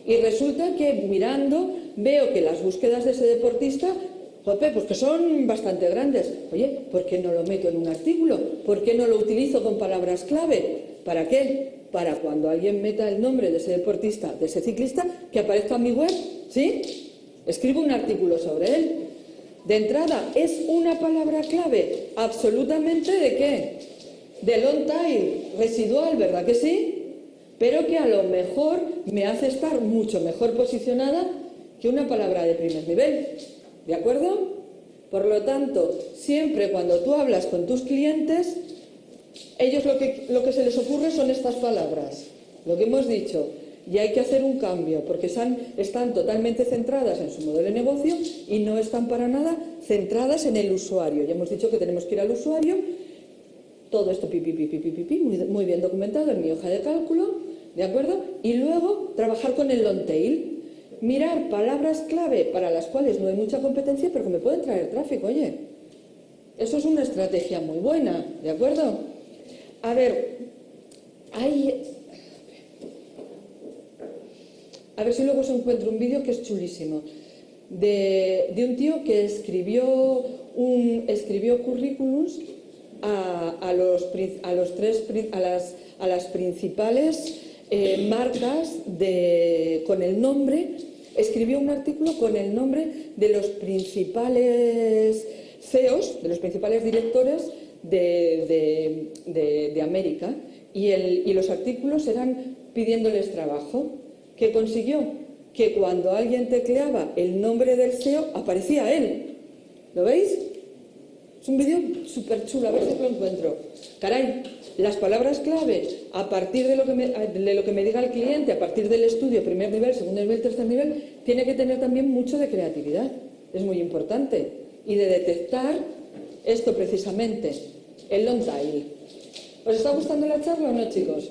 Y resulta que mirando veo que las búsquedas de ese deportista, jope, pues que son bastante grandes. Oye, ¿por qué no lo meto en un artículo? ¿Por qué no lo utilizo con palabras clave? ¿Para qué? Para cuando alguien meta el nombre de ese deportista, de ese ciclista, que aparezca en mi web, ¿sí? Escribo un artículo sobre él. De entrada, ¿es una palabra clave? Absolutamente, ¿de qué? De long tail, residual, ¿verdad que sí? Pero que a lo mejor me hace estar mucho mejor posicionada que una palabra de primer nivel, ¿de acuerdo? Por lo tanto, siempre cuando tú hablas con tus clientes, ellos lo que se les ocurre son estas palabras, lo que hemos dicho. Y hay que hacer un cambio, porque están totalmente centradas en su modelo de negocio y no están para nada centradas en el usuario. Ya hemos dicho que tenemos que ir al usuario, todo esto muy bien documentado en mi hoja de cálculo, ¿de acuerdo? Y luego trabajar con el long tail, mirar palabras clave para las cuales no hay mucha competencia, pero que me pueden traer tráfico, oye. Eso es una estrategia muy buena, ¿de acuerdo? A ver, a ver si luego os encuentro un vídeo que es chulísimo, de un tío que escribió currículums a las principales marcas con el nombre, escribió un artículo con el nombre de los principales CEOs, de los principales directores de América, y los artículos eran pidiéndoles trabajo. ¿Qué consiguió? Que cuando alguien tecleaba el nombre del SEO, aparecía él. ¿Lo veis? Es un vídeo súper chulo, a ver si lo encuentro. Caray, las palabras clave, a partir de lo que me diga el cliente, a partir del estudio, primer nivel, segundo nivel, tercer nivel, tiene que tener también mucho de creatividad. Es muy importante. Y de detectar esto precisamente, el long tail. ¿Os está gustando la charla o no, chicos?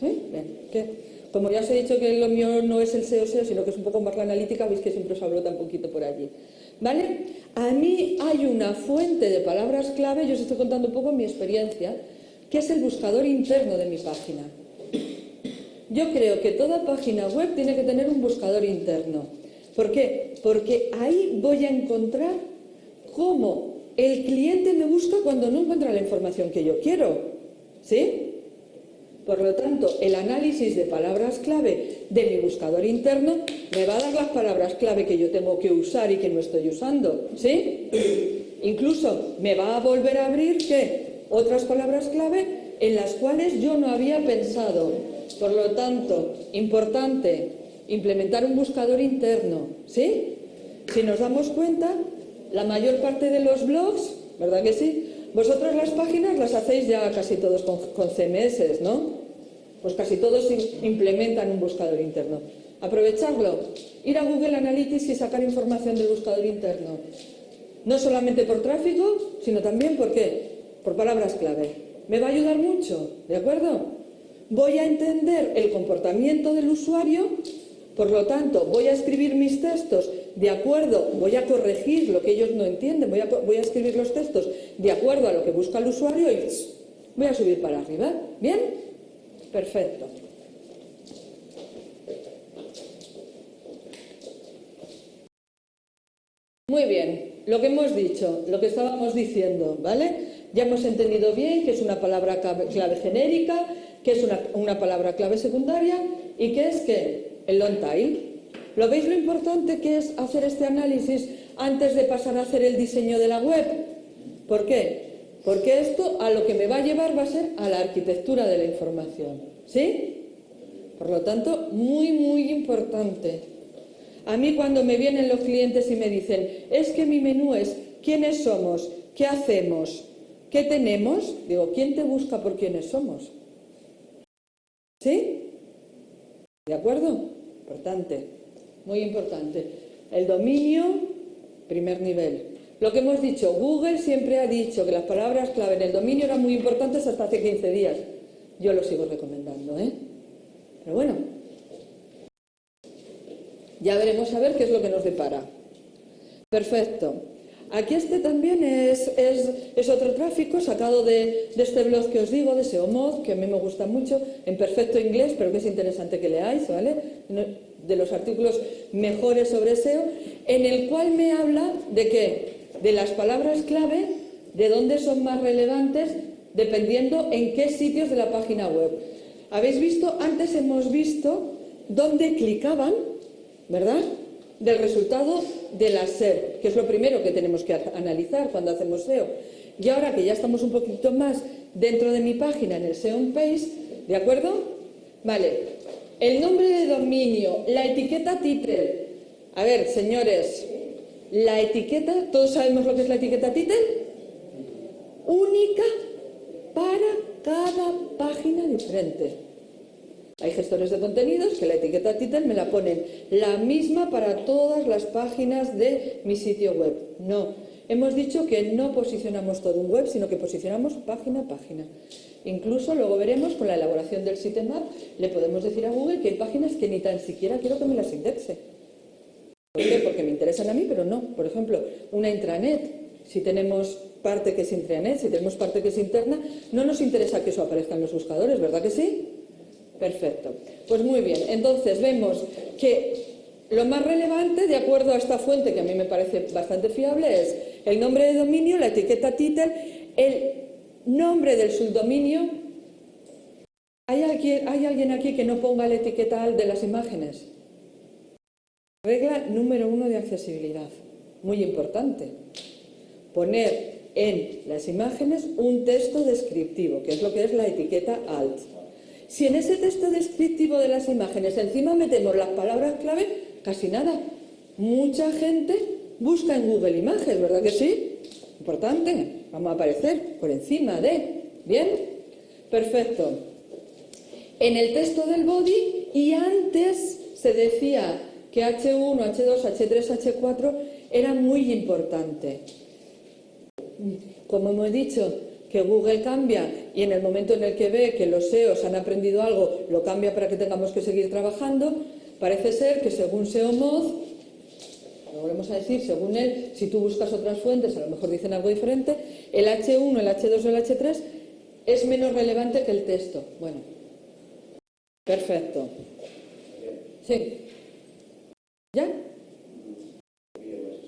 ¿Sí? Bien, ¿qué? Como ya os he dicho que lo mío no es el SEO, sino que es un poco más la analítica, veis que siempre os hablo tan poquito por allí. ¿Vale? A mí hay una fuente de palabras clave, yo os estoy contando un poco mi experiencia, que es el buscador interno de mi página. Yo creo que toda página web tiene que tener un buscador interno. ¿Por qué? Porque ahí voy a encontrar cómo el cliente me busca cuando no encuentra la información que yo quiero. ¿Sí? Por lo tanto, el análisis de palabras clave de mi buscador interno me va a dar las palabras clave que yo tengo que usar y que no estoy usando, ¿sí? Incluso me va a volver a abrir, ¿qué? Otras palabras clave en las cuales yo no había pensado. Por lo tanto, importante, implementar un buscador interno, ¿sí? Si nos damos cuenta, la mayor parte de los blogs, ¿verdad que sí? Vosotros las páginas las hacéis ya casi todos con CMS, ¿no? Pues casi todos implementan un buscador interno. Aprovecharlo, ir a Google Analytics y sacar información del buscador interno. No solamente por tráfico, sino también ¿por qué? Por palabras clave. Me va a ayudar mucho, ¿de acuerdo? voy a entender el comportamiento del usuario, por lo tanto, voy a escribir mis textos de acuerdo, voy a corregir lo que ellos no entienden, voy a escribir los textos de acuerdo a lo que busca el usuario y voy a subir para arriba. ¿Bien? Perfecto. Muy bien, lo que hemos dicho, lo que estábamos diciendo, ¿vale? Ya hemos entendido bien que es una palabra clave genérica, que es una palabra clave secundaria y que es ¿qué? El long tail. ¿Lo veis lo importante que es hacer este análisis antes de pasar a hacer el diseño de la web? ¿Por qué? Porque esto a lo que me va a llevar va a ser a la arquitectura de la información. ¿Sí? Por lo tanto, muy, muy importante. A mí cuando me vienen los clientes y me dicen, es que mi menú es quiénes somos, qué hacemos, qué tenemos, digo, ¿quién te busca por quiénes somos? ¿Sí? ¿De acuerdo? Importante, muy importante. El dominio, primer nivel. Lo que hemos dicho, Google siempre ha dicho que las palabras clave en el dominio eran muy importantes hasta hace 15 días. Yo lo sigo recomendando, ¿eh? Pero bueno, ya veremos a ver qué es lo que nos depara. Perfecto. Aquí este también es otro tráfico sacado de este blog que os digo, de SEOmoz, que a mí me gusta mucho, en perfecto inglés, pero que es interesante que leáis, ¿vale? De los artículos mejores sobre SEO, en el cual me habla de qué, de las palabras clave, de dónde son más relevantes, dependiendo en qué sitios de la página web. ¿Habéis visto? Antes hemos visto dónde clicaban, ¿verdad?, del resultado de la SER, que es lo primero que tenemos que analizar cuando hacemos SEO. Y ahora que ya estamos un poquito más dentro de mi página, en el SEO Page, ¿de acuerdo? Vale, el nombre de dominio, la etiqueta title. A ver, señores, la etiqueta, ¿todos sabemos lo que es la etiqueta title? Única para cada página diferente. Hay gestores de contenidos que la etiqueta title me la ponen la misma para todas las páginas de mi sitio web. No, hemos dicho que no posicionamos todo un web, sino que posicionamos página a página. Incluso luego veremos con la elaboración del sitemap, le podemos decir a Google que hay páginas que ni tan siquiera quiero que me las indexe. ¿Por qué? Porque me interesan a mí, pero no. Por ejemplo, una intranet. Si tenemos parte que es intranet, si tenemos parte que es interna, no nos interesa que eso aparezca en los buscadores, ¿verdad que sí? Perfecto. Pues muy bien. Entonces vemos que lo más relevante, de acuerdo a esta fuente que a mí me parece bastante fiable, es el nombre de dominio, la etiqueta title, el nombre del subdominio. ¿Hay alguien aquí que no ponga la etiqueta alt de las imágenes? Regla número 1 de accesibilidad. Muy importante. Poner en las imágenes un texto descriptivo, que es lo que es la etiqueta alt. Si en ese texto descriptivo de las imágenes encima metemos las palabras clave, casi nada. Mucha gente busca en Google Images, ¿verdad que sí? Importante. Vamos a aparecer por encima de. ¿Bien? Perfecto. En el texto del body, y antes se decía que H1, H2, H3, H4 era muy importante. Como hemos dicho, que Google cambia y en el momento en el que ve que los SEOs han aprendido algo, lo cambia para que tengamos que seguir trabajando. Parece ser que según SEOmoz, lo volvemos a decir, según él, si tú buscas otras fuentes, a lo mejor dicen algo diferente, el H1, el H2 o el H3 es menos relevante que el texto. Bueno, perfecto. ¿Sí? ¿Ya?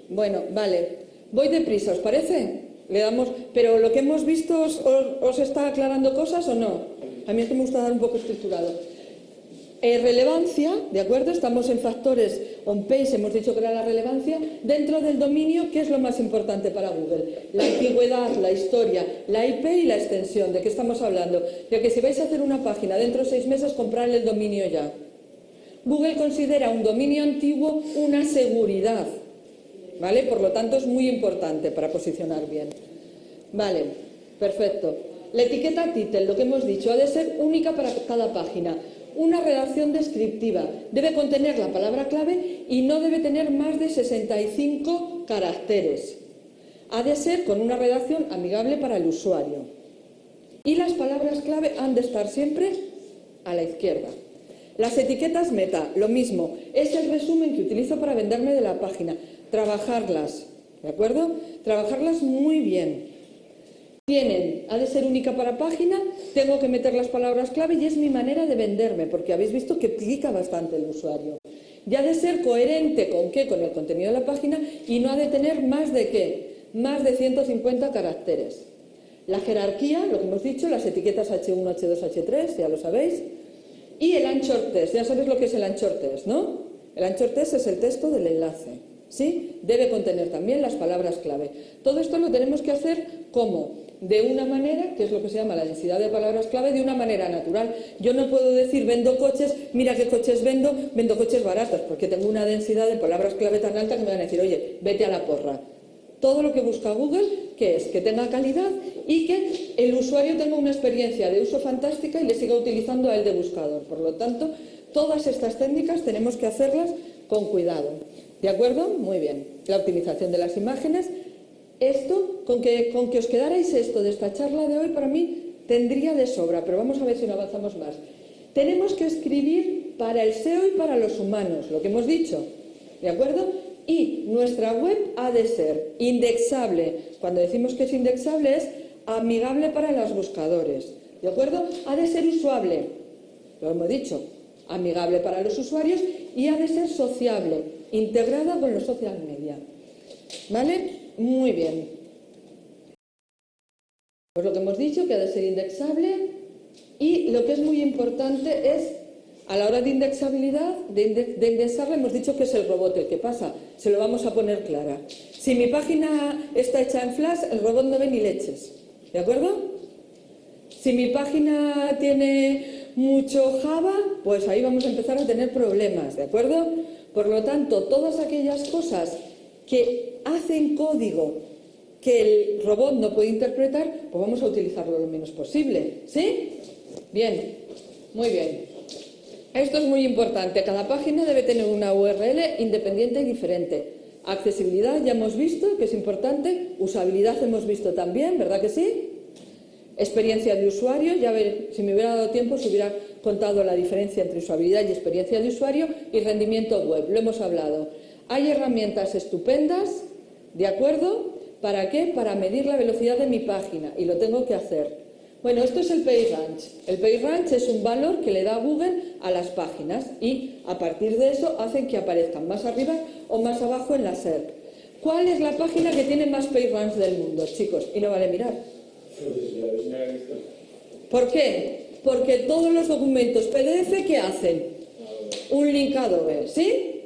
Bueno, vale. Voy deprisa, ¿os parece? Le damos, pero lo que hemos visto ¿os está aclarando cosas o no? A mí es que me gusta dar un poco estructurado. Relevancia, ¿de acuerdo? Estamos en factores on-page, hemos dicho que era la relevancia. Dentro del dominio, ¿qué es lo más importante para Google? La antigüedad, la historia, la IP y la extensión. ¿De qué estamos hablando? De que si vais a hacer una página dentro de 6 meses, comprarle el dominio ya. Google considera un dominio antiguo una seguridad. ¿Vale? Por lo tanto, es muy importante para posicionar bien. Vale, perfecto. La etiqueta title, lo que hemos dicho, ha de ser única para cada página. Una redacción descriptiva. Debe contener la palabra clave y no debe tener más de 65 caracteres. Ha de ser con una redacción amigable para el usuario. Y las palabras clave han de estar siempre a la izquierda. Las etiquetas meta, lo mismo, es el resumen que utilizo para venderme de la página. Trabajarlas, ¿de acuerdo? Trabajarlas muy bien. Ha de ser única para página, tengo que meter las palabras clave y es mi manera de venderme, porque habéis visto que clica bastante el usuario. Ya ha de ser coherente ¿con qué? Con el contenido de la página y no ha de tener más de ¿qué? Más de 150 caracteres. La jerarquía, lo que hemos dicho, las etiquetas H1, H2, H3, ya lo sabéis. Y el anchor text, ya sabéis lo que es el anchor text, ¿no? El anchor text es el texto del enlace, ¿sí? Debe contener también las palabras clave. Todo esto lo tenemos que hacer ¿cómo? De una manera, que es lo que se llama la densidad de palabras clave, de una manera natural. Yo no puedo decir vendo coches, mira qué coches vendo coches baratos, porque tengo una densidad de palabras clave tan alta que me van a decir, oye, vete a la porra. Todo lo que busca Google, ¿qué es? Que tenga calidad y que el usuario tenga una experiencia de uso fantástica y le siga utilizando a él de buscador. Por lo tanto, todas estas técnicas tenemos que hacerlas con cuidado. ¿De acuerdo? Muy bien. La optimización de las imágenes. Esto, con que os quedarais esto de esta charla de hoy, para mí tendría de sobra, pero vamos a ver si no avanzamos más. Tenemos que escribir para el SEO y para los humanos, lo que hemos dicho, ¿de acuerdo? Y nuestra web ha de ser indexable. Cuando decimos que es indexable es amigable para los buscadores, ¿de acuerdo? Ha de ser usable, lo hemos dicho, amigable para los usuarios y ha de ser sociable, integrada con los social media, ¿vale? Muy bien. Pues lo que hemos dicho, que ha de ser indexable y lo que es muy importante es, a la hora de indexabilidad, de indexarla, hemos dicho que es el robot el que pasa. Se lo vamos a poner clara. Si mi página está hecha en Flash, el robot no ve ni leches. ¿De acuerdo? Si mi página tiene mucho Java, pues ahí vamos a empezar a tener problemas. ¿De acuerdo? Por lo tanto, todas aquellas cosas que hacen código que el robot no puede interpretar, pues vamos a utilizarlo lo menos posible. ¿Sí? Bien, muy bien. Esto es muy importante. Cada página debe tener una URL independiente y diferente. Accesibilidad ya hemos visto que es importante. Usabilidad hemos visto también, ¿verdad que sí? Experiencia de usuario, ya ver, si me hubiera dado tiempo, se hubiera contado la diferencia entre usabilidad y experiencia de usuario y rendimiento web. Lo hemos hablado. Hay herramientas estupendas, ¿de acuerdo? ¿Para qué? Para medir la velocidad de mi página y lo tengo que hacer. Bueno, esto es el PageRank. El PageRank es un valor que le da Google a las páginas y a partir de eso hacen que aparezcan más arriba o más abajo en la SERP. ¿Cuál es la página que tiene más PageRanks del mundo, chicos? Y no vale mirar. ¿Por qué? Porque todos los documentos PDF, ¿qué hacen? Un link Adobe, ¿sí?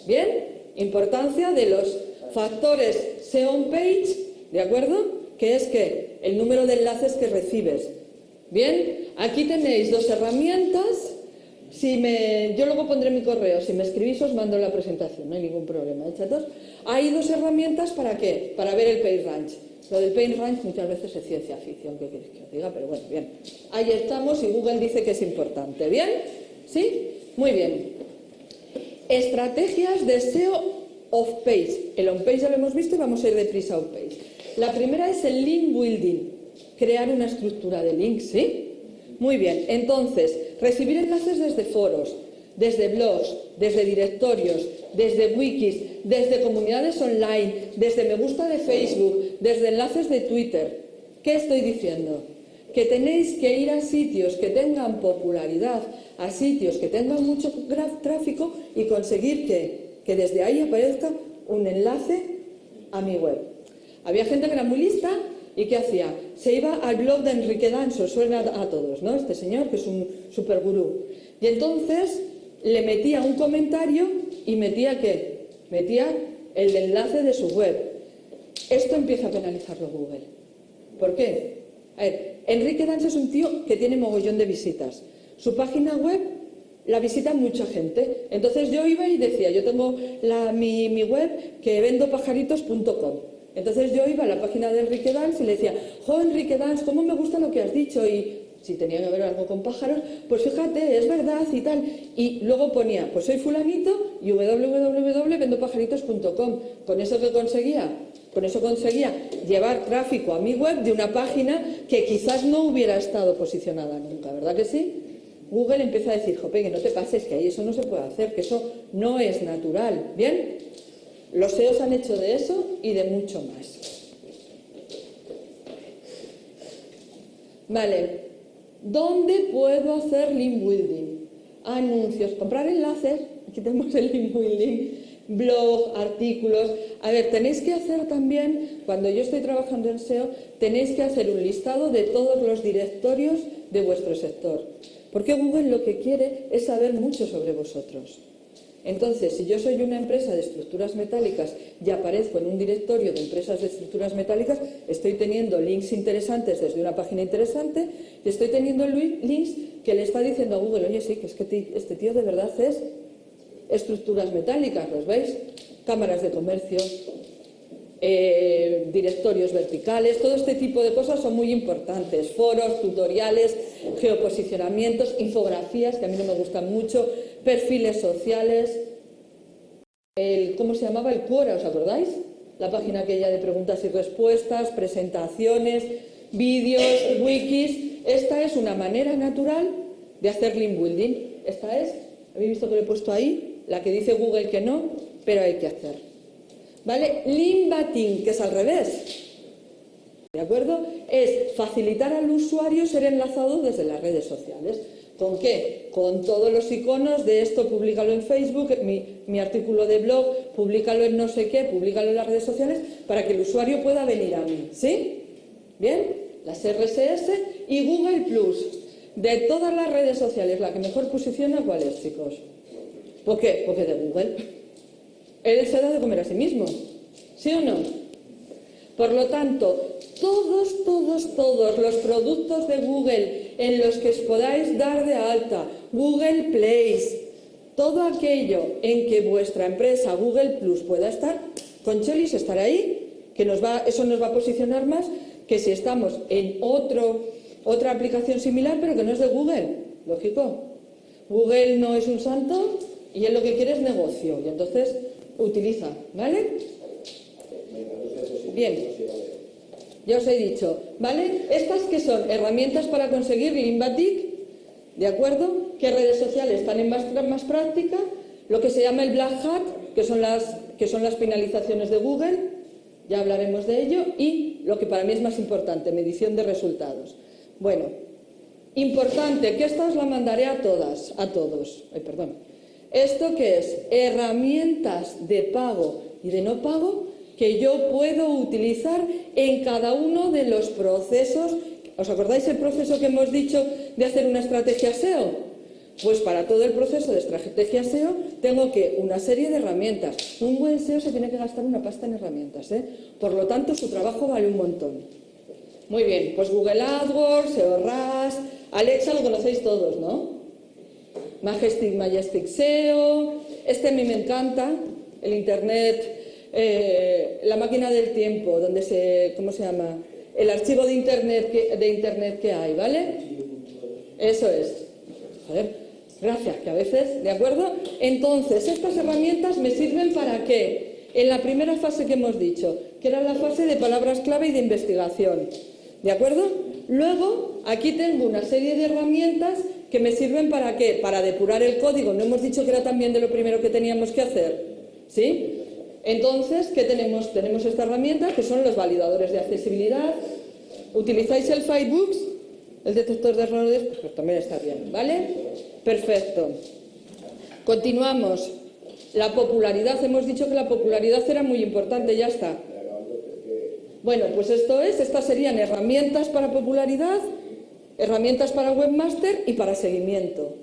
Bien, importancia de los factores SEO on page, ¿de acuerdo? Que es que el número de enlaces que recibes. Bien, aquí tenéis dos herramientas. Yo luego pondré mi correo. Si me escribís os mando la presentación, no hay ningún problema, ¿eh, chatos? Hay dos herramientas ¿para qué? Para ver el PageRank. Lo del PageRank muchas veces es ciencia ficción, ¿qué queréis que os diga? Pero bueno, bien. Ahí estamos y Google dice que es importante. ¿Bien? ¿Sí? Muy bien. Estrategias de SEO off-page. El on-page ya lo hemos visto y vamos a ir deprisa off-page. La primera es el link building, crear una estructura de links, ¿sí? Muy bien, entonces, recibir enlaces desde foros, desde blogs, desde directorios, desde wikis, desde comunidades online, desde me gusta de Facebook, desde enlaces de Twitter. ¿Qué estoy diciendo? Que tenéis que ir a sitios que tengan popularidad, a sitios que tengan mucho tráfico y conseguir que desde ahí aparezca un enlace a mi web. Había gente que era muy lista y ¿qué hacía? Se iba al blog de Enrique Danso, suena a todos, ¿no? Este señor que es un supergurú. Y entonces le metía un comentario y metía ¿qué? Metía el enlace de su web. Esto empieza a penalizarlo Google. ¿Por qué? A ver, Enrique Danso es un tío que tiene mogollón de visitas. Su página web la visita mucha gente. Entonces yo iba y decía, yo tengo mi web que vendopajaritos.com. Entonces yo iba a la página de Enrique Dans y le decía, jo, Enrique Dans, ¿cómo me gusta lo que has dicho? Y si tenía que ver algo con pájaros, pues fíjate, es verdad y tal. Y luego ponía, pues soy fulanito y www.vendopajaritos.com. ¿Con eso qué conseguía? Con eso conseguía llevar tráfico a mi web de una página que quizás no hubiera estado posicionada nunca, ¿verdad que sí? Google empieza a decir, jope, que no te pases, que ahí eso no se puede hacer, que eso no es natural. ¿Bien? Los SEOs han hecho de eso y de mucho más. Vale. ¿Dónde puedo hacer link building? Anuncios, comprar enlaces, aquí tenemos el link building, blog, artículos. A ver, tenéis que hacer también, cuando yo estoy trabajando en SEO, tenéis que hacer un listado de todos los directorios de vuestro sector. Porque Google lo que quiere es saber mucho sobre vosotros. Entonces, si yo soy una empresa de estructuras metálicas y aparezco en un directorio de empresas de estructuras metálicas, estoy teniendo links interesantes desde una página interesante y estoy teniendo links que le está diciendo a Google, oye, sí, que es que este tío de verdad es estructuras metálicas, ¿los veis? Cámaras de comercio, directorios verticales, todo este tipo de cosas son muy importantes. Foros, tutoriales, geoposicionamientos, infografías, que a mí no me gustan mucho, perfiles sociales, ¿cómo se llamaba? El Quora, ¿os acordáis? La página aquella de preguntas y respuestas, presentaciones, vídeos, wikis. Esta es una manera natural de hacer link building. Esta es, ¿habéis visto que lo he puesto ahí? La que dice Google que no, pero hay que hacer. ¿Vale? Link backing, que es al revés. ¿De acuerdo? Es facilitar al usuario ser enlazado desde las redes sociales. ¿Con qué? Con todos los iconos de esto, públicalo en Facebook, mi artículo de blog, públicalo en no sé qué, públicalo en las redes sociales, para que el usuario pueda venir a mí. ¿Sí? ¿Bien? Las RSS y Google Plus. De todas las redes sociales, la que mejor posiciona, ¿cuál es, chicos? ¿Por qué? Porque de Google. Él se da de comer a sí mismo. ¿Sí o no? Por lo tanto, todos los productos de Google en los que os podáis dar de alta, Google Place, todo aquello en que vuestra empresa Google Plus pueda estar, con Chelis estar ahí, que eso nos va a posicionar más que si estamos en otra aplicación similar, pero que no es de Google. Lógico. Google no es un santo y él lo que quiere es negocio. Y entonces utiliza, ¿vale? Bien. Ya os he dicho, ¿vale? Estas que son herramientas para conseguir link backing, ¿de acuerdo? ¿Qué redes sociales están en más práctica? Lo que se llama el Black Hat, que son las penalizaciones de Google, ya hablaremos de ello, y lo que para mí es más importante, medición de resultados. Bueno, importante, que esta os la mandaré a todos. ¿Esto qué es? Herramientas de pago y de no pago que yo puedo utilizar en cada uno de los procesos. ¿Os acordáis el proceso que hemos dicho de hacer una estrategia SEO? Pues para todo el proceso de estrategia SEO tengo que una serie de herramientas. Un buen SEO se tiene que gastar una pasta en herramientas, ¿eh? Por lo tanto, su trabajo vale un montón. Muy bien, pues Google AdWords, SEORAS, Alexa lo conocéis todos, ¿no? Majestic SEO, este a mí me encanta, el Internet, la máquina del tiempo, donde ¿cómo se llama? El archivo de Internet que hay, ¿vale? Eso es. Joder, gracias, que a veces, ¿de acuerdo? Entonces, estas herramientas me sirven para qué? En la primera fase que hemos dicho, que era la fase de palabras clave y de investigación, ¿de acuerdo? Luego, aquí tengo una serie de herramientas que me sirven para qué? Para depurar el código. ¿No hemos dicho que era también de lo primero que teníamos que hacer? ¿Sí? Entonces, ¿qué tenemos? Tenemos esta herramienta, que son los validadores de accesibilidad. ¿Utilizáis el Fivebooks? El detector de errores, pues también está bien, ¿vale? Perfecto. Continuamos. La popularidad, hemos dicho que la popularidad era muy importante, ya está. Bueno, pues estas serían herramientas para popularidad, herramientas para webmaster y para seguimiento.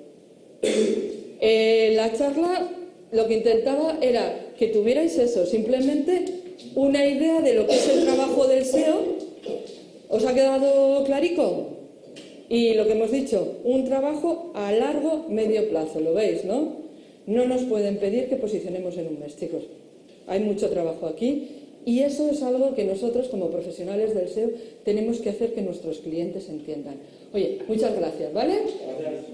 La charla lo que intentaba era que tuvierais eso, simplemente una idea de lo que es el trabajo del SEO. ¿Os ha quedado clarico? Y lo que hemos dicho, un trabajo a largo, medio plazo, ¿lo veis, no? No nos pueden pedir que posicionemos en un mes, chicos. Hay mucho trabajo aquí y eso es algo que nosotros como profesionales del SEO tenemos que hacer que nuestros clientes entiendan. Oye, muchas gracias, ¿vale? Gracias.